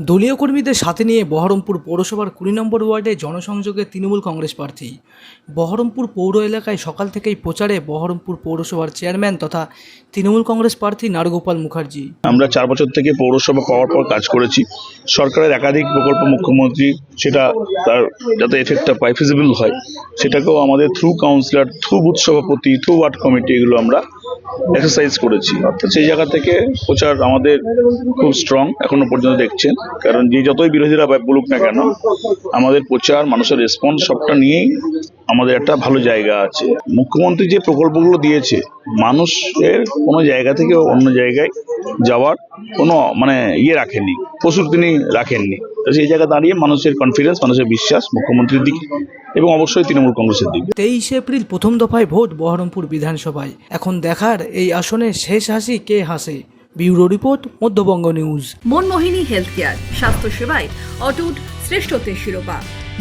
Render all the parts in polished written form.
দলীয় কর্মীদের সাথে নিয়ে বহরমপুর পৌরসভার 20 নম্বর ওয়ার্ডে জনসংযোগে তৃণমূল কংগ্রেস প্রার্থী। বহরমপুর পৌর এলাকায় সকাল থেকেই প্রচারে বহরমপুর পৌরসভার চেয়ারম্যান তথা তৃণমূল কংগ্রেস প্রার্থী নারগোপাল মুখার্জি। আমরা 4 বছর থেকে পৌরসভা পাওয়ার পর কাজ করেছি। সরকারের একাধিক প্রকল্প মুখ্যমন্ত্রী সেটা তার যাতে এফেক্টটা পায়, ফিজিবল হয়, সেটাকেও আমাদের থ্রু কাউন্সিলর, থ্রু বুথ সভাপতি, থ্রু ওয়ার্ড কমিটি এগুলো আমরা এক্সারসাইজ করেছি। অর্থাৎ সেই জায়গা থেকে প্রচার আমাদের খুব স্ট্রং এখনো পর্যন্ত দেখছেন। কারণ যে যতই বিরোধীরা বলুক না কেন, আমাদের প্রচার, মানুষের রেসপন্স সবটা নিয়েই আমাদের একটা ভালো জায়গা আছে। মুখ্যমন্ত্রী যে প্রকল্পগুলো দিয়েছে, মানুষের কোনো জায়গা থেকে অন্য জায়গায় যাওয়ার কোনো রাখেননি, প্রস্তুতি তিনি রাখেননি। তো সেই জায়গা দাঁড়িয়ে মানুষের কনফিডেন্স, মানুষের বিশ্বাস মুখ্যমন্ত্রীর দিকে এবং অবশ্যই তৃণমূল কংগ্রেসের দিকে। 23 এপ্রিল প্রথম দফায় ভোট বহরমপুর বিধানসভায়। এখন দেখার এই আসনে শেষ হাসি কে হাসে। Bureau report, Madhyabanga news. Manmohini health care, স্বাস্থ্য সেবায় অটুট শ্রেষ্ঠত্বের শিরোপা।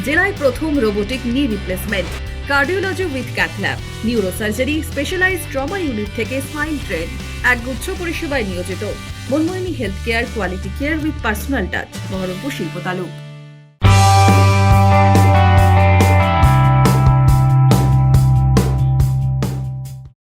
জেলায় প্রথম robotic knee replacement, cardiology with cath lab, neurosurgery, specialized trauma unit থেকে স্মাইল ট্রেন, একগুচ্ছ পরিষেবায় নিয়োজিত। Manmohini health care, quality care with personal touch, Baharampur শিল্প তালুক।